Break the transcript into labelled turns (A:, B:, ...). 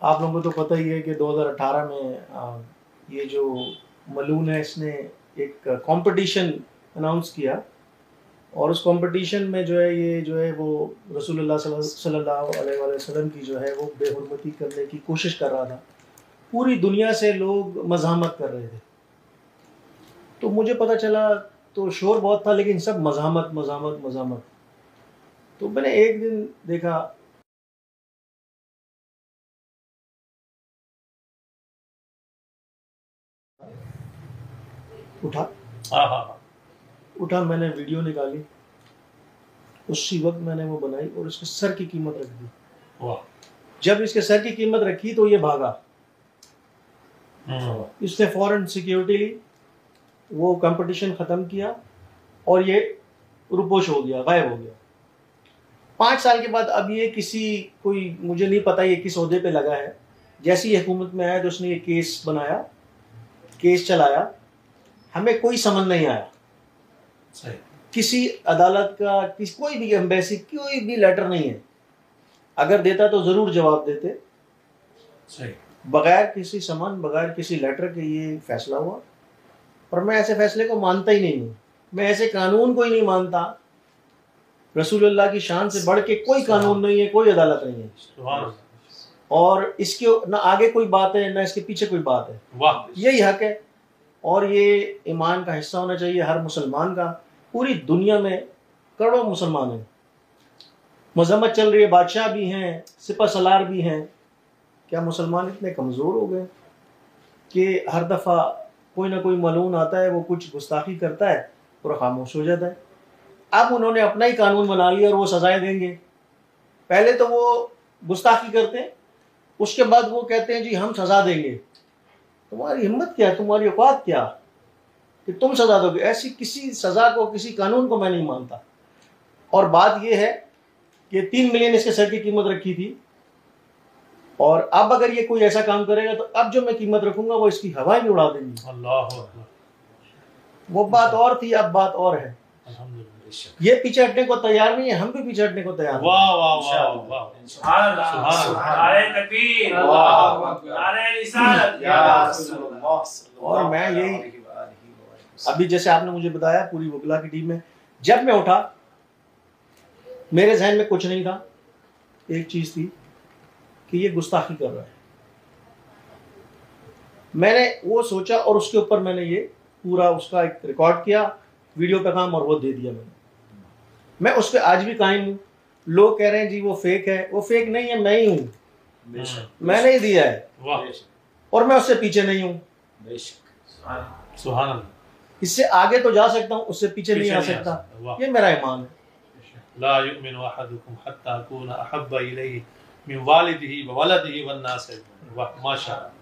A: آپ لوگوں کو تو پتہ ہی ہے کہ 2018 میں یہ جو ملون ہے اس نے ایک کمپٹیشن اناؤنس کیا، اور اس کمپٹیشن میں جو ہے یہ جو ہے وہ رسول اللہ صلی اللہ علیہ وآلہ وسلم کی جو ہے وہ بے حرمتی کرنے کی کوشش کر رہا تھا. پوری دنیا سے لوگ مزاحمت کر رہے تھے. تو مجھے پتہ چلا تو شور بہت تھا، لیکن سب مزاحمت مزاحمت مزاحمت. تو میں نے ایک دن دیکھا اٹھا میں نے ویڈیو نکالی، اسی وقت میں نے وہ بنائی اور اس کے سر کی قیمت رکھ دی. جب اس کے سر کی قیمت رکھی تو یہ بھاگا. اس نے فوراً سیکیورٹی لی، وہ کمپٹیشن ختم کیا اور یہ روپوش ہو گیا، غائب ہو گیا. 5 سال کے بعد اب یہ کوئی مجھے نہیں پتا یہ کس عہدے پہ لگا ہے، جیسی حکومت میں آیا تو اس نے یہ کیس بنایا، کیس چلایا. ہمیں کوئی سمجھ نہیں آیا، کسی عدالت کا کوئی بھی ایمبیسی کوئی بھی لیٹر نہیں ہے. اگر دیتا تو ضرور جواب دیتے. بغیر کسی سمن، بغیر کسی لیٹر کے یہ فیصلہ ہوا. اور میں ایسے فیصلے کو مانتا ہی نہیں ہوں، میں ایسے قانون کو ہی نہیں مانتا. رسول اللہ کی شان سے بڑھ کے کوئی قانون نہیں ہے، کوئی عدالت نہیں ہے. اور اس کے نہ آگے کوئی بات ہے نہ اس کے پیچھے کوئی بات ہے. یہی حق ہے اور یہ ایمان کا حصہ ہونا چاہیے ہر مسلمان کا. پوری دنیا میں کروڑوں مسلمان ہیں، مذمت چل رہی ہے، بادشاہ بھی ہیں، سپہ سالار بھی ہیں. کیا مسلمان اتنے کمزور ہو گئے کہ ہر دفعہ کوئی نہ کوئی ملعون آتا ہے، وہ کچھ گستاخی کرتا ہے اور خاموش ہو جاتا ہے؟ اب انہوں نے اپنا ہی قانون بنا لیا اور وہ سزائیں دیں گے. پہلے تو وہ گستاخی کرتے ہیں، اس کے بعد وہ کہتے ہیں جی ہم سزا دیں گے. تمہاری ہمت کیا ہے، تمہاری اوقات کیا کہ تم سزا دو گے؟ ایسی کسی سزا کو، کسی قانون کو میں نہیں مانتا. اور بات یہ ہے کہ 3 ملین اس کے سر کی قیمت رکھی تھی، اور اب اگر یہ کوئی ایسا کام کرے گا تو اب جو میں قیمت رکھوں گا وہ اس کی ہوائیں بھی اڑا دیں گی.
B: اللہ
A: وہ بات اور تھی، اب بات اور ہے. یہ پیچھے ہٹنے کو تیار نہیں ہے، ہم بھی پیچھے ہٹنے کو تیار ہیں.
B: واہ واہ واہ واہ،
C: سبحان اللہ، نعرہ تکبیر، نعرہ رسالت یا رسول اللہ.
A: اور میں یہی ابھی جیسے آپ نے مجھے بتایا پوری وکلا کی ٹیم میں، جب میں اٹھا میرے ذہن میں کچھ نہیں تھا. ایک چیز تھی کہ یہ گستاخی کر رہا ہے. میں نے وہ سوچا اور اس کے اوپر میں نے یہ پورا اس کا ایک ریکارڈ کیا، ویڈیو پہ کام، اور وہ دے دیا میں نے. میں اس پہ آج بھی قائم ہوں. لوگ کہہ رہے ہیں جی وہ فیک ہے، وہ فیک نہیں ہے، میں ہی ہوں. میں نے ہی دیا ہے اور میں اس سے پیچھے نہیں ہوں.
B: سبحان اللہ.
A: اس سے آگے تو جا سکتا ہوں، اس سے پیچھے نہیں آ سکتا. یہ میرا ایمان ہے.
B: لا يؤمن احدكم حتى اكون احب اليه من والده وولده والناس. ما شاء اللہ.